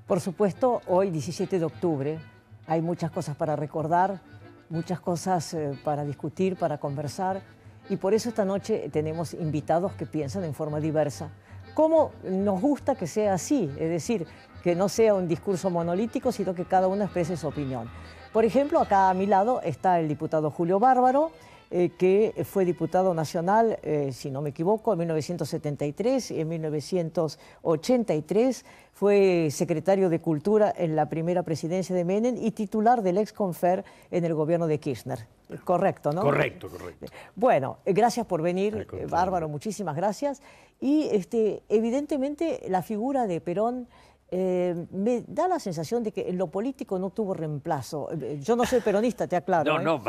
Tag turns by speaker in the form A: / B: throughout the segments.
A: Por supuesto, hoy, 17 de octubre, hay muchas cosas para recordar, muchas cosas para discutir, para conversar, y por eso esta noche tenemos invitados que piensan en forma diversa. ¿Cómo nos gusta que sea así? Es decir, que no sea un discurso monolítico, sino que cada uno exprese su opinión. Por ejemplo, acá a mi lado está el diputado Julio Bárbaro, que fue diputado nacional, si no me equivoco, en 1973 y en 1983 fue secretario de Cultura en la primera presidencia de Menem y titular del Exconfer en el gobierno de Kirchner. Correcto, ¿no?
B: Correcto, correcto.
A: Bueno, gracias por venir, Bárbaro, muchísimas gracias. Y evidentemente la figura de Perón me da la sensación de que en lo político no tuvo reemplazo. Yo no soy peronista, te aclaro.
B: No,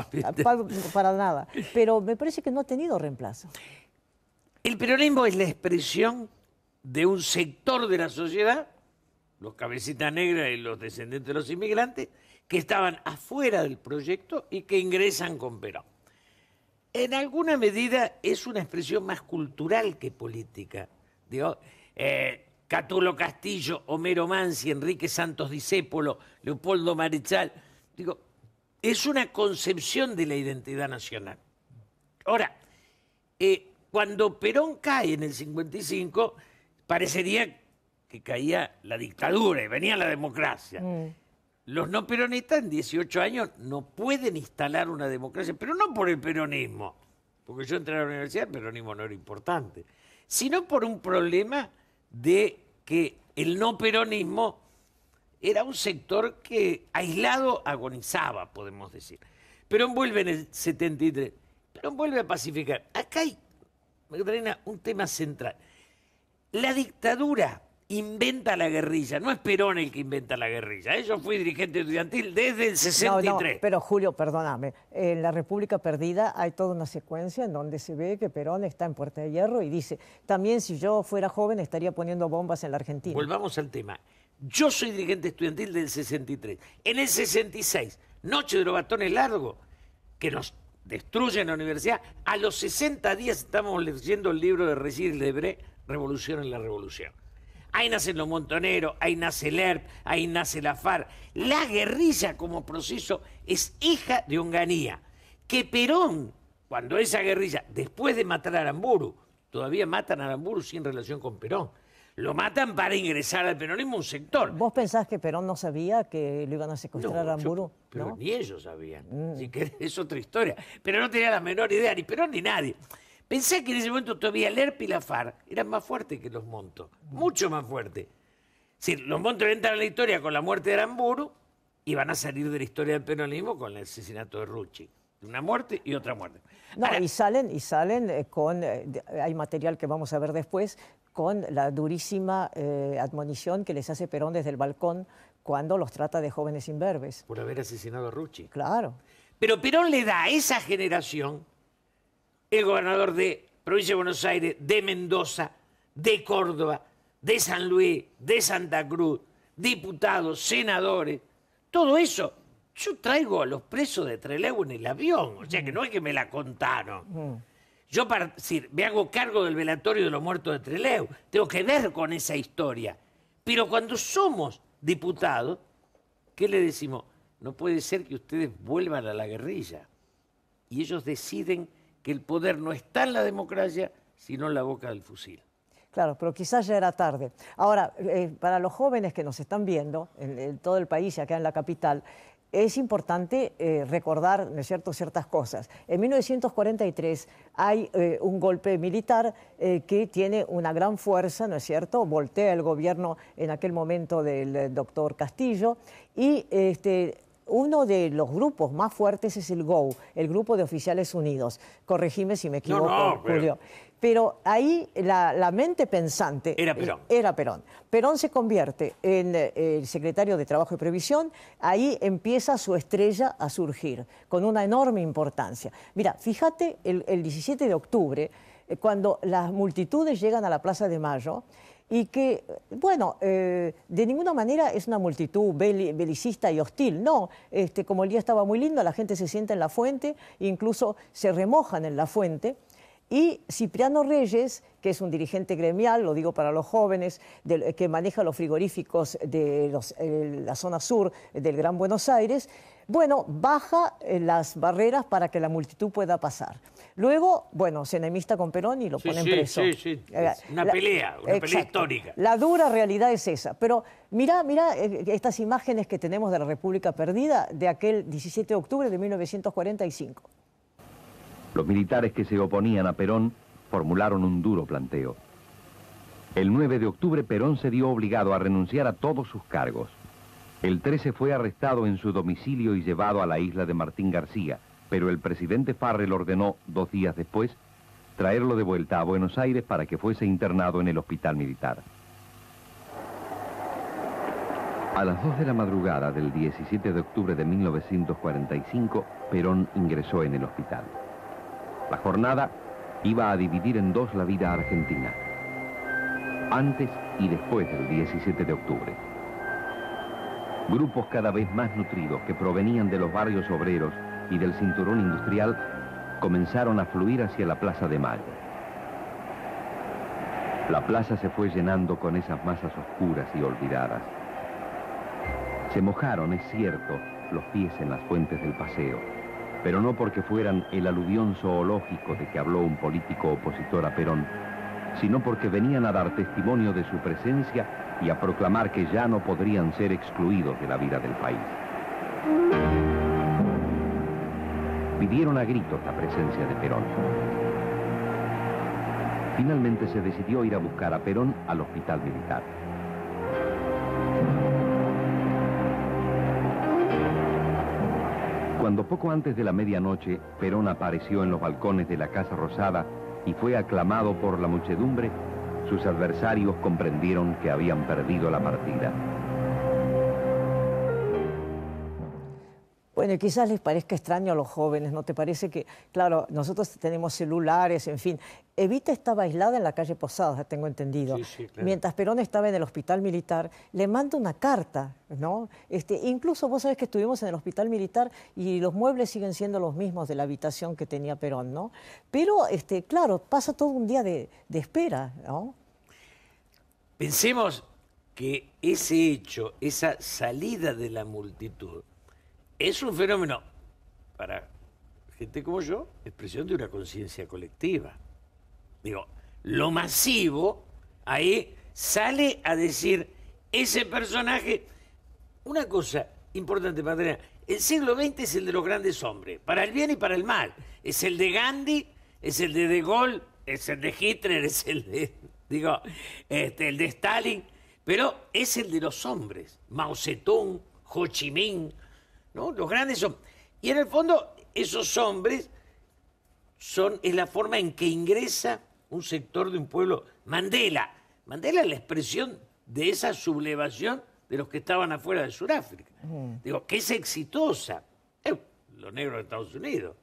A: para nada. Pero me parece que no ha tenido reemplazo.
B: El peronismo es la expresión de un sector de la sociedad, los cabecitas negras y los descendientes de los inmigrantes, que estaban afuera del proyecto y que ingresan con Perón. En alguna medida es una expresión más cultural que política. Digo, Catulo Castillo, Homero Mansi, Enrique Santos Discépolo, Leopoldo Marechal. Digo, es una concepción de la identidad nacional. Ahora, cuando Perón cae en el 55, parecería que caía la dictadura y venía la democracia. Los no peronistas en 18 años no pueden instalar una democracia, pero no por el peronismo, porque yo entré a la universidad, el peronismo no era importante, sino por un problema de que el no peronismo era un sector que aislado agonizaba, podemos decir. Perón vuelve en el 73, Perón vuelve a pacificar. Acá hay, Magdalena, un tema central. La dictadura inventa la guerrilla, no es Perón el que inventa la guerrilla. Yo fui dirigente estudiantil desde el 63.
A: No, pero Julio, perdóname, en la República Perdida hay toda una secuencia en donde se ve que Perón está en Puerta de Hierro y dice, también si yo fuera joven estaría poniendo bombas en la Argentina.
B: Volvamos al tema. Yo soy dirigente estudiantil del 63. En el 66, Noche de los Bastones Largos, que nos destruyen la universidad, a los 60 días estamos leyendo el libro de Regis Debray, Revolución en la Revolución. Ahí nacen los montoneros, ahí nace el ERP, ahí nace la FARC. La guerrilla como proceso es hija de Onganía. Que Perón, cuando esa guerrilla, después de matar a Aramburu, todavía matan a Aramburu sin relación con Perón. Lo matan para ingresar al peronismo un sector.
A: ¿Vos pensás que Perón no sabía que lo iban a secuestrar a Aramburu?
B: Pero ¿no? Ni ellos sabían. Así que es otra historia. Pero no tenía la menor idea, ni Perón ni nadie. Pensé que en ese momento todavía el ERP y la FARC eran más fuertes que los Montos, mucho más fuertes. Si los Montos entran a la historia con la muerte de Aramburu y van a salir de la historia del peronismo con el asesinato de Rucci. Una muerte y otra muerte.
A: No,
B: ahora,
A: y salen con, hay material que vamos a ver después, con la durísima admonición que les hace Perón desde el balcón cuando los trata de jóvenes imberbes.
B: Por haber asesinado a Rucci.
A: Claro.
B: Pero Perón le da a esa generación el gobernador de Provincia de Buenos Aires, de Mendoza, de Córdoba, de San Luis, de Santa Cruz, diputados, senadores, todo eso. Yo traigo a los presos de Trelew en el avión, o sea que no es que me la contaron. Yo, para decir, me hago cargo del velatorio de los muertos de Trelew, tengo que ver con esa historia. Pero cuando somos diputados, ¿qué le decimos? No puede ser que ustedes vuelvan a la guerrilla. Y ellos deciden que el poder no está en la democracia, sino en la boca del fusil.
A: Claro, pero quizás ya era tarde. Ahora, para los jóvenes que nos están viendo, en todo el país y acá en la capital, es importante recordar, ¿no es cierto?, ciertas cosas. En 1943 hay un golpe militar que tiene una gran fuerza, ¿no es cierto?, voltea el gobierno en aquel momento del doctor Castillo y uno de los grupos más fuertes es el GOU, el Grupo de Oficiales Unidos. Corregime si me equivoco, Julio. Pero ahí la mente pensante
B: era Perón.
A: Era Perón. Perón se convierte en el secretario de Trabajo y Previsión, ahí empieza su estrella a surgir, con una enorme importancia. Mira, fíjate, el 17 de octubre, cuando las multitudes llegan a la Plaza de Mayo, y que, bueno, de ninguna manera es una multitud belicista y hostil, no, como el día estaba muy lindo, la gente se sienta en la fuente, incluso se remojan en la fuente, Y Cipriano Reyes, que es un dirigente gremial, lo digo para los jóvenes, que maneja los frigoríficos de la zona sur del Gran Buenos Aires, bueno, baja las barreras para que la multitud pueda pasar. Luego, bueno, se enemista con Perón y lo ponen preso.
B: Sí. Una pelea histórica.
A: La dura realidad es esa. Pero mira estas imágenes que tenemos de la República Perdida de aquel 17 de octubre de 1945.
C: Los militares que se oponían a Perón formularon un duro planteo. El 9 de octubre Perón se vio obligado a renunciar a todos sus cargos. El 13 fue arrestado en su domicilio y llevado a la isla de Martín García, pero el presidente Farrell ordenó 2 días después traerlo de vuelta a Buenos Aires para que fuese internado en el hospital militar. A las 2 de la madrugada del 17 de octubre de 1945, Perón ingresó en el hospital. La jornada iba a dividir en 2 la vida argentina, antes y después del 17 de octubre. Grupos cada vez más nutridos que provenían de los barrios obreros y del cinturón industrial comenzaron a fluir hacia la Plaza de Mayo. La plaza se fue llenando con esas masas oscuras y olvidadas. Se mojaron, es cierto, los pies en las fuentes del paseo, pero no porque fueran el aluvión zoológico de que habló un político opositor a Perón, sino porque venían a dar testimonio de su presencia y a proclamar que ya no podrían ser excluidos de la vida del país. Pidieron a gritos la presencia de Perón. Finalmente se decidió ir a buscar a Perón al hospital militar. Cuando poco antes de la medianoche, Perón apareció en los balcones de la Casa Rosada y fue aclamado por la muchedumbre, sus adversarios comprendieron que habían perdido la partida.
A: Bueno, y quizás les parezca extraño a los jóvenes, ¿no te parece que, claro, nosotros tenemos celulares, en fin. Evita estaba aislada en la calle Posadas, tengo entendido.
B: Sí, claro.
A: Mientras Perón estaba en el hospital militar, le manda una carta, ¿no? Incluso vos sabés que estuvimos en el hospital militar y los muebles siguen siendo los mismos de la habitación que tenía Perón, ¿no? Pero, claro, pasa todo un día de espera, ¿no?
B: Pensemos que ese hecho, esa salida de la multitud, es un fenómeno, para gente como yo, expresión de una conciencia colectiva. Digo, lo masivo ahí sale a decir, ese personaje... Una cosa importante, Patricia, el siglo XX es el de los grandes hombres, para el bien y para el mal. Es el de Gandhi, es el de Gaulle, es el de Hitler, es el de, el de Stalin, pero es el de los hombres. Mao Zedong, Ho Chi Minh, ¿no? Los grandes hombres. Y en el fondo, esos hombres es la forma en que ingresa un sector de un pueblo. Mandela es la expresión de esa sublevación de los que estaban afuera de Sudáfrica. Digo, que es exitosa. Los negros de Estados Unidos.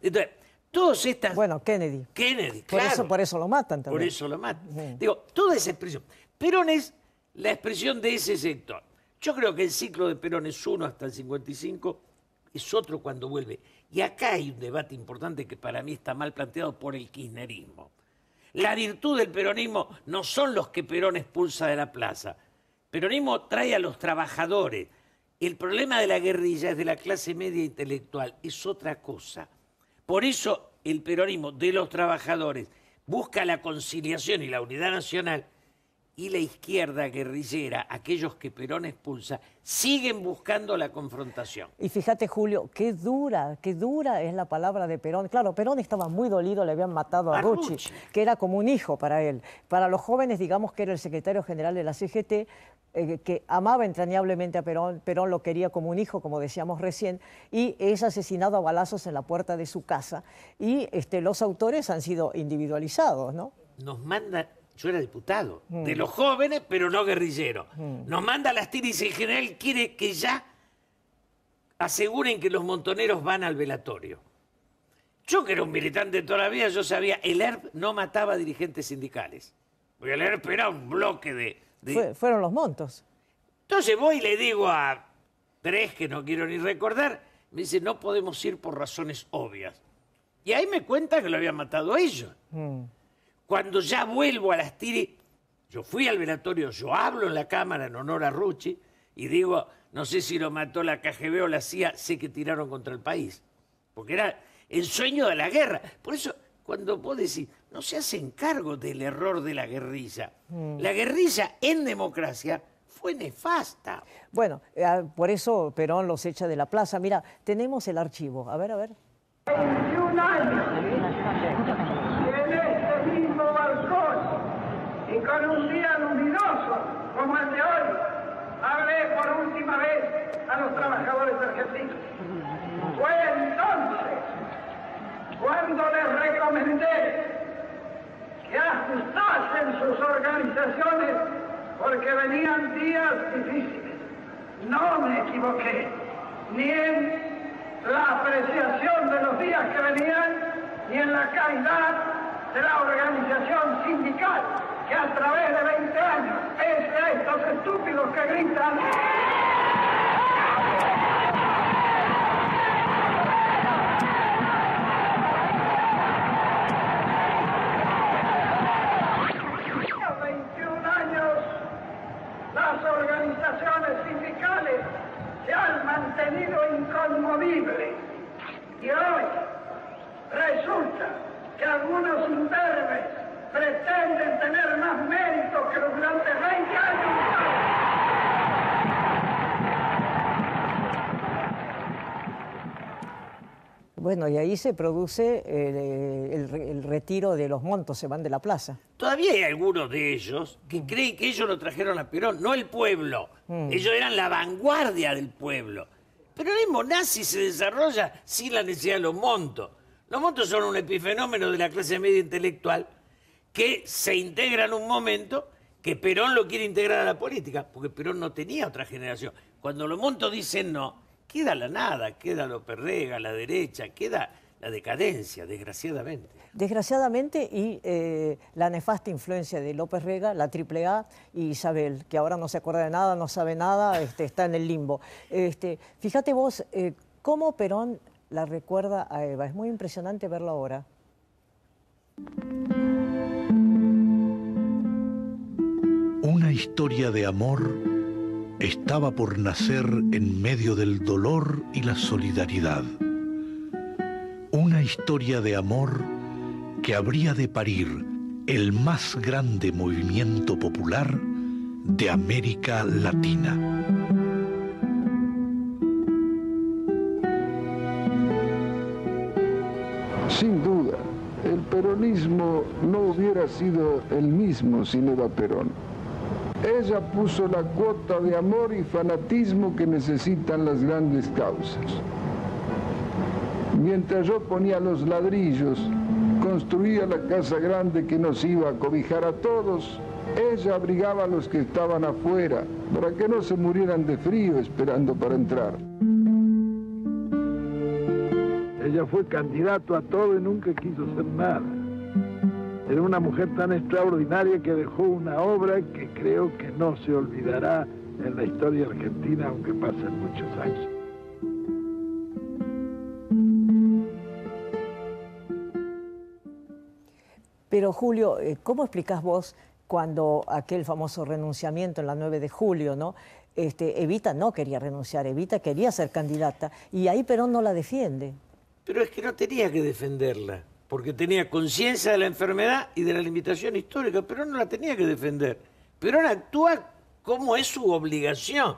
B: Entonces, todas estas...
A: Bueno, Kennedy,
B: claro.
A: Por eso lo matan también.
B: Por eso lo matan. Digo, toda esa expresión. Perón es la expresión de ese sector. Yo creo que el ciclo de Perón es uno hasta el 55, es otro cuando vuelve. Y acá hay un debate importante que para mí está mal planteado por el kirchnerismo. La virtud del peronismo no son los que Perón expulsa de la plaza. Peronismo trae a los trabajadores. El problema de la guerrilla es de la clase media intelectual, es otra cosa. Por eso el peronismo de los trabajadores busca la conciliación y la unidad nacional, y la izquierda guerrillera, aquellos que Perón expulsa, siguen buscando la confrontación.
A: Y fíjate, Julio, qué dura es la palabra de Perón. Claro, Perón estaba muy dolido, le habían matado a Rucci, que era como un hijo para él. Para los jóvenes, digamos que era el secretario general de la CGT, que amaba entrañablemente a Perón, Perón lo quería como un hijo, como decíamos recién, y es asesinado a balazos en la puerta de su casa. Y los autores han sido individualizados, ¿no?
B: Nos manda... Yo era diputado, de los jóvenes, pero no guerrillero. Nos manda las tiras y dice, el general quiere que ya aseguren que los montoneros van al velatorio. Yo, que era un militante toda la vida, yo sabía, el ERP no mataba dirigentes sindicales. Porque el ERP era un bloque de...
A: Fueron los montos.
B: Entonces voy y le digo a 3 que no quiero ni recordar, me dice, no podemos ir por razones obvias. Y ahí me cuenta que lo habían matado ellos. Cuando ya vuelvo a las tiras, yo fui al velatorio, yo hablo en la Cámara en honor a Rucci y digo, no sé si lo mató la KGB o la CIA, sé que tiraron contra el país. Porque era el sueño de la guerra. Por eso, cuando vos decís, no se hacen cargo del error de la guerrilla. La guerrilla en democracia fue nefasta.
A: Bueno, por eso Perón los echa de la plaza. Mira, tenemos el archivo. A ver, a ver.
D: 21 años, y en este mismo balcón, y con un día luminoso como el de hoy, hablé por última vez a los trabajadores argentinos. Fue entonces cuando les recomendé que ajustasen sus organizaciones porque venían días difíciles. No me equivoqué, ni en la apreciación de los días que venían, ni en la calidad de la organización sindical, que a través de 20 años, pese a estos estúpidos que gritan... Las organizaciones sindicales se han mantenido inconmovibles y hoy resulta que algunos imberbes pretenden tener más mérito que durante 20 años.
A: Bueno, y ahí se produce el retiro de los montos, se van de la plaza.
B: Todavía hay algunos de ellos que creen que ellos lo trajeron a Perón, no el pueblo. Ellos eran la vanguardia del pueblo. Pero el peronismo nazi se desarrolla sin la necesidad de los montos. Los montos son un epifenómeno de la clase media intelectual que se integra en un momento que Perón lo quiere integrar a la política, porque Perón no tenía otra generación. Cuando los montos dicen no, queda la nada, queda López Rega, la derecha, queda la decadencia, desgraciadamente.
A: Desgraciadamente, y la nefasta influencia de López Rega, la AAA y Isabel, que ahora no se acuerda de nada, no sabe nada, está en el limbo. Fíjate vos cómo Perón la recuerda a Eva. Es muy impresionante verlo ahora.
E: Una historia de amor estaba por nacer en medio del dolor y la solidaridad. Una historia de amor que habría de parir el más grande movimiento popular de América Latina.
F: Sin duda, el peronismo no hubiera sido el mismo sin Eva Perón. Ella puso la cuota de amor y fanatismo que necesitan las grandes causas. Mientras yo ponía los ladrillos, construía la casa grande que nos iba a cobijar a todos, ella abrigaba a los que estaban afuera para que no se murieran de frío esperando para entrar.
G: Ella fue candidato a todo y nunca quiso ser nada. Era una mujer tan extraordinaria que dejó una obra que creo que no se olvidará en la historia argentina, aunque pasen muchos años.
A: Pero Julio, ¿cómo explicás vos cuando aquel famoso renunciamiento en la 9 de julio, ¿no? Evita no quería renunciar, Evita quería ser candidata, y ahí Perón no la defiende?
B: Pero es que no tenía que defenderla, porque tenía conciencia de la enfermedad y de la limitación histórica, pero no la tenía que defender. Perón actúa como es su obligación.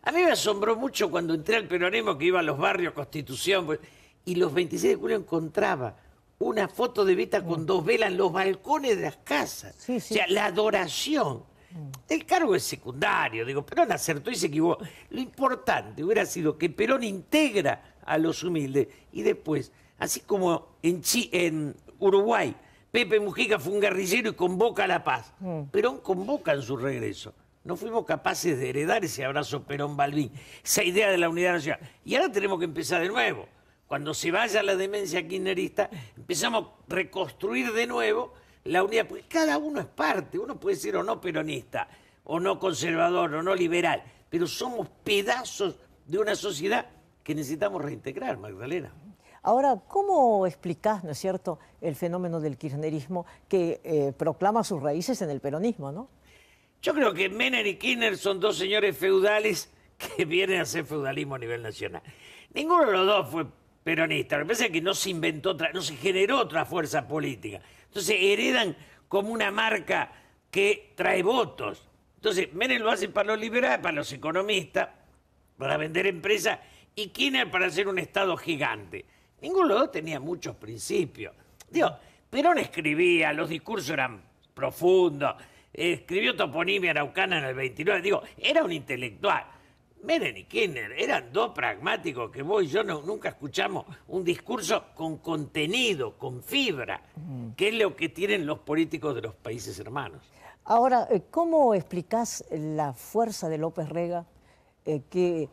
B: A mí me asombró mucho cuando entré al peronismo, que iba a los barrios Constitución, pues, y los 26 de julio encontraba una foto de Evita con dos velas en los balcones de las casas.
A: Sí, sí.
B: O sea, la adoración. El cargo es secundario, digo, Perón acertó y se equivocó. Lo importante hubiera sido que Perón integra a los humildes y después, así como en Uruguay, Pepe Mujica fue un guerrillero y convoca a la paz. Perón convoca en su regreso. No fuimos capaces de heredar ese abrazo Perón-Balbín, esa idea de la unidad nacional. Y ahora tenemos que empezar de nuevo. Cuando se vaya la demencia kirchnerista, empezamos a reconstruir de nuevo la unidad, porque cada uno es parte. Uno puede ser o no peronista, o no conservador, o no liberal, pero somos pedazos de una sociedad que necesitamos reintegrar, Magdalena.
A: Ahora, ¿cómo explicás, no es cierto, el fenómeno del kirchnerismo que proclama sus raíces en el peronismo, ¿no?
B: Yo creo que Menem y Kirchner son dos señores feudales que vienen a hacer feudalismo a nivel nacional. Ninguno de los dos fue peronista. Lo que pasa es que no se inventó no se generó otra fuerza política. Entonces heredan como una marca que trae votos. Entonces Menem lo hace para los liberales, para los economistas, para vender empresas, y Kirchner para hacer un Estado gigante. Ninguno de los dos tenía muchos principios. Digo, Perón escribía, los discursos eran profundos, escribió Toponimia Araucana en el 29, digo, era un intelectual. Menem y Kirchner eran dos pragmáticos que vos y yo nunca escuchamos un discurso con contenido, con fibra, que es lo que tienen los políticos de los países hermanos.
A: Ahora, ¿cómo explicás la fuerza de López Rega? Que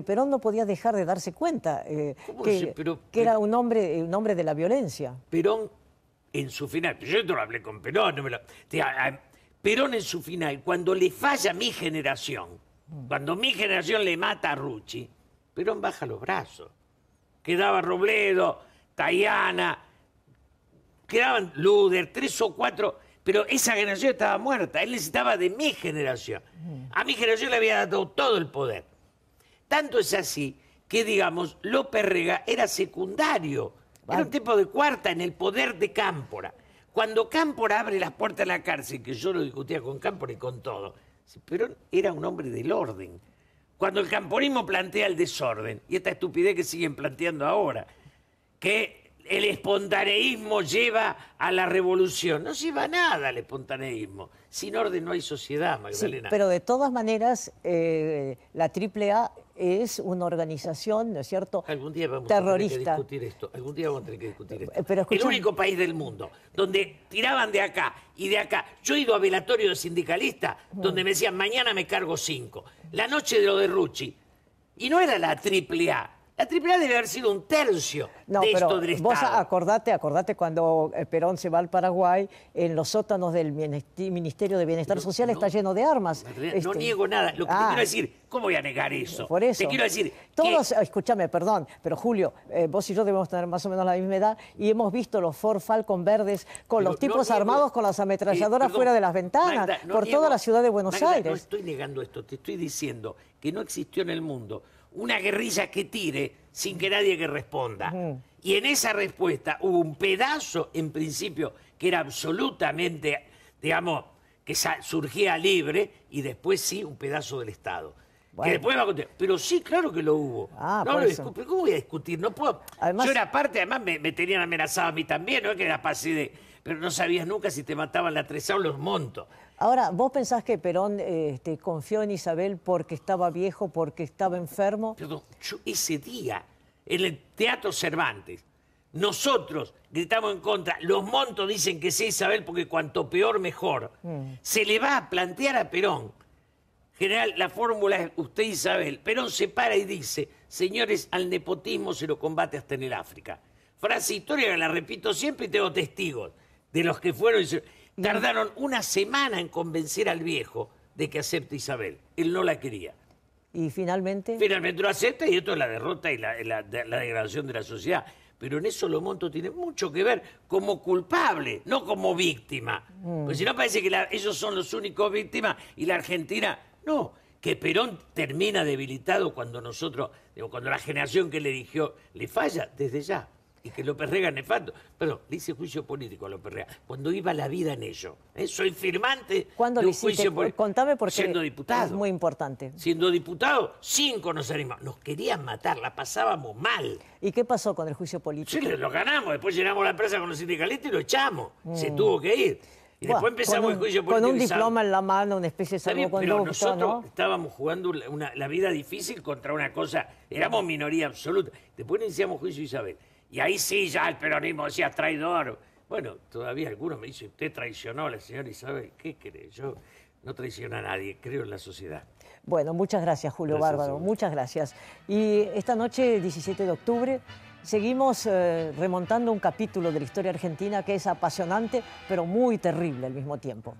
A: Perón no podía dejar de darse cuenta que era un hombre de la violencia.
B: Perón en su final, yo esto lo hablé con Perón, Perón en su final, cuando le falla mi generación, cuando mi generación le mata a Rucci, Perón baja los brazos. Quedaba Robledo, Tayana, quedaban Luder, 3 o 4, pero esa generación estaba muerta. Él necesitaba de mi generación. A mi generación le había dado todo el poder. Tanto es así que, digamos, López Rega era secundario. Era un tipo de cuarta en el poder de Cámpora. Cuando Cámpora abre las puertas de la cárcel, que yo lo discutía con Cámpora y con todo, Perón era un hombre del orden. Cuando el camporismo plantea el desorden, y esta estupidez que siguen planteando ahora, que el espontaneísmo lleva a la revolución. No lleva nada al espontaneísmo. Sin orden no hay sociedad, Magdalena.
A: Sí, pero de todas maneras, la AAA es una organización, ¿no es cierto?,
B: algún día vamos
A: terrorista.
B: A tener que discutir esto. Algún día vamos a tener que discutir esto.
A: Pero
B: el único país del mundo donde tiraban de acá y de acá. Yo he ido a velatorio de sindicalistas donde me decían, mañana me cargo 5. La noche de lo de Rucci. Y no era la AAA. La AAA debe haber sido un tercio de esto del Estado.
A: Vos acordate cuando Perón se va al Paraguay, en los sótanos del Ministerio de Bienestar Social está lleno de armas.
B: No niego nada. Lo que te quiero decir, ¿cómo voy a negar eso?
A: Por eso.
B: Te quiero decir
A: todos, escúchame, perdón, pero Julio, vos y yo debemos tener más o menos la misma edad y hemos visto los Ford Falcon verdes con los tipos armados con las ametralladoras fuera de las ventanas,
B: Magda,
A: por toda la ciudad de Buenos Aires.
B: No estoy negando esto, te estoy diciendo que no existió en el mundo una guerrilla que tire sin que nadie que responda. Y en esa respuesta hubo un pedazo, en principio, que era absolutamente, digamos, que surgía libre, y después sí, un pedazo del Estado. Bueno. Que después va a contar. Pero sí, claro que lo hubo. Pero ¿cómo voy a discutir? No puedo. Además, yo era parte, además me tenían amenazado a mí también, no es que era pase de... Pero no sabías nunca si te mataban la 3A o los montos.
A: Ahora, ¿vos pensás que Perón confió en Isabel porque estaba viejo, porque estaba enfermo?
B: Perdón, yo ese día, en el Teatro Cervantes, nosotros gritamos en contra, los montos dicen que sí, Isabel, porque cuanto peor, mejor. Se le va a plantear a Perón. General, la fórmula es usted, Isabel. Perón se para y dice, señores, al nepotismo se lo combate hasta en el África. Frase histórica que la repito siempre y tengo testigos de los que fueron y tardaron una semana en convencer al viejo de que acepte Isabel. Él no la quería.
A: ¿Y finalmente?
B: Finalmente lo acepta, y esto es la derrota y la degradación de la sociedad. Pero en eso los montos tienen mucho que ver como culpable, no como víctima. Porque si no parece que ellos son los únicos víctimas y la Argentina... No, que Perón termina debilitado cuando cuando la generación que le eligió le falla desde ya. Y que López Rega es nefasto. Perdón, le hice juicio político a López Rega. Cuando iba la vida en ello. Soy firmante de un juicio político.
A: Contame porque
B: siendo diputado.
A: Es muy importante.
B: Siendo diputado, 5 nos animamos. Nos querían matar, la pasábamos mal.
A: ¿Y qué pasó con el juicio político?
B: Sí, lo ganamos. Después llenamos la empresa con los sindicalistas y lo echamos. Se tuvo que ir. Y después empezamos el juicio político.
A: Con un diploma en la mano, una especie de salvoconducto,
B: pero nosotros
A: ¿no?
B: estábamos jugando la vida difícil contra una cosa... Éramos minoría absoluta. Después iniciamos juicio Isabel. Y ahí sí, ya el peronismo decía traidor. Bueno, todavía algunos me dicen, usted traicionó a la señora Isabel. ¿Qué cree? Yo no traiciono a nadie, creo en la sociedad.
A: Bueno, muchas gracias, Julio Bárbaro, muchas gracias. Y esta noche, 17 de octubre, seguimos remontando un capítulo de la historia argentina que es apasionante, pero muy terrible al mismo tiempo.